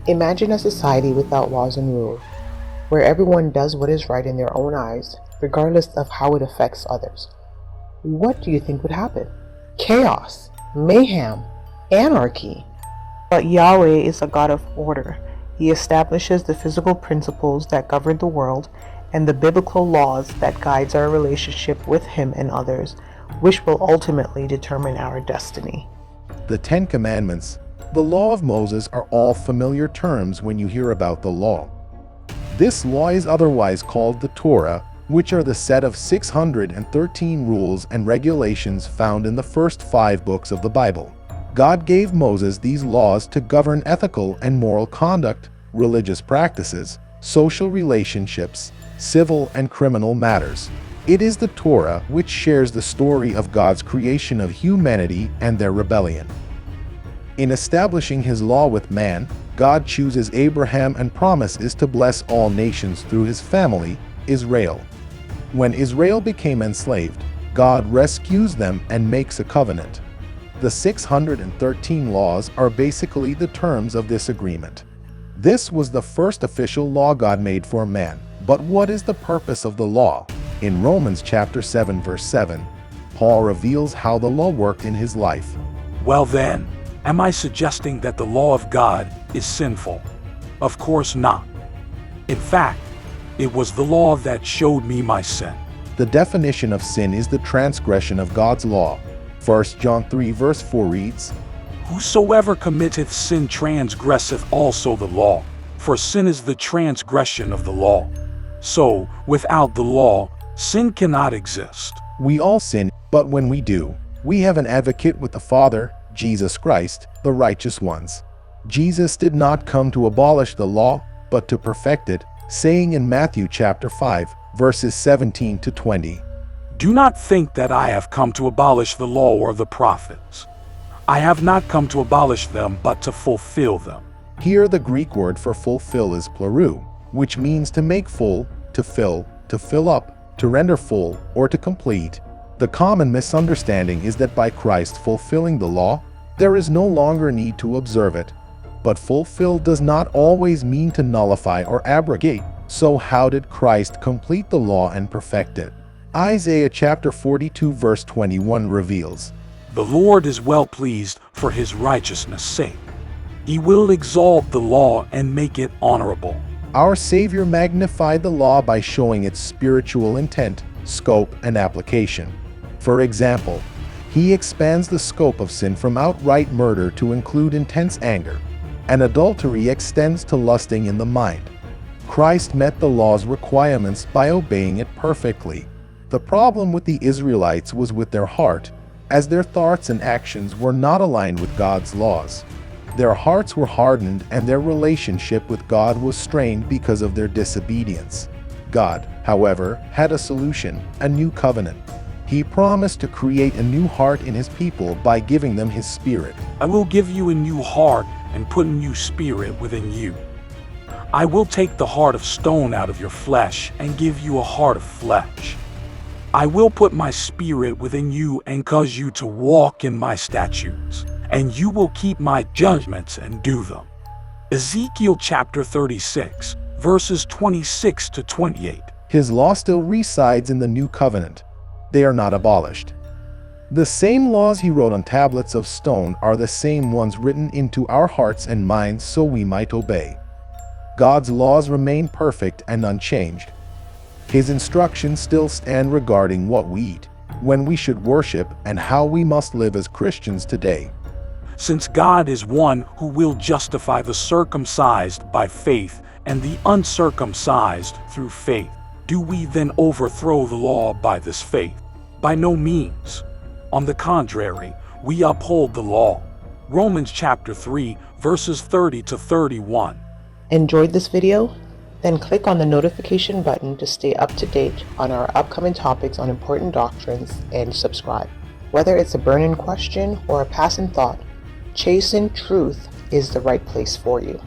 Imagine a society without laws and rules, where everyone does what is right in their own eyes, regardless of how it affects others. What do you think would happen? Chaos, mayhem, anarchy. But Yahweh is a God of order. He establishes the physical principles that govern the world and the biblical laws that guides our relationship with Him and others, which will ultimately determine our destiny. The Ten Commandments, the Law of Moses are all familiar terms when you hear about the law. This law is otherwise called the Torah, which are the set of 613 rules and regulations found in the first 5 books of the Bible. God gave Moses these laws to govern ethical and moral conduct, religious practices, social relationships, civil and criminal matters. It is the Torah which shares the story of God's creation of humanity and their rebellion. In establishing His law with man, God chooses Abraham and promises to bless all nations through his family, Israel. When Israel became enslaved, God rescues them and makes a covenant. The 613 laws are basically the terms of this agreement. This was the first official law God made for man. But what is the purpose of the law? In Romans chapter 7 verse 7, Paul reveals how the law worked in his life. Well then, am I suggesting that the law of God is sinful? Of course not. In fact, it was the law that showed me my sin. The definition of sin is the transgression of God's law. 1 John 3 verse 4 reads, Whosoever committeth sin transgresseth also the law, for sin is the transgression of the law. So, without the law, sin cannot exist. We all sin, but when we do, we have an advocate with the Father, Jesus Christ, the righteous ones. Jesus did not come to abolish the law, but to perfect it, saying in Matthew chapter 5, verses 17 to 20, Do not think that I have come to abolish the law or the prophets. I have not come to abolish them, but to fulfill them. Here the Greek word for fulfill is plerou, which means to make full, to fill up, to render full, or to complete. The common misunderstanding is that by Christ fulfilling the law, there is no longer need to observe it. But fulfill does not always mean to nullify or abrogate. So how did Christ complete the law and perfect it? Isaiah chapter 42 verse 21 reveals, The Lord is well pleased for His righteousness' sake. He will exalt the law and make it honorable. Our Savior magnified the law by showing its spiritual intent, scope, and application. For example, He expands the scope of sin from outright murder to include intense anger, and adultery extends to lusting in the mind. Christ met the law's requirements by obeying it perfectly. The problem with the Israelites was with their heart, as their thoughts and actions were not aligned with God's laws. Their hearts were hardened and their relationship with God was strained because of their disobedience. God, however, had a solution, a new covenant. He promised to create a new heart in His people by giving them His Spirit. I will give you a new heart and put a new spirit within you. I will take the heart of stone out of your flesh and give you a heart of flesh. I will put my spirit within you and cause you to walk in my statutes, and you will keep my judgments and do them. Ezekiel chapter 36, verses 26 to 28. His law still resides in the new covenant. They are not abolished. The same laws He wrote on tablets of stone are the same ones written into our hearts and minds so we might obey. God's laws remain perfect and unchanged. His instructions still stand regarding what we eat, when we should worship, and how we must live as Christians today. Since God is one who will justify the circumcised by faith and the uncircumcised through faith, do we then overthrow the law by this faith? By no means. On the contrary, we uphold the law. Romans chapter 3, verses 30 to 31. Enjoyed this video? Then click on the notification button to stay up to date on our upcoming topics on important doctrines and subscribe. Whether it's a burning question or a passing thought, chasing truth is the right place for you.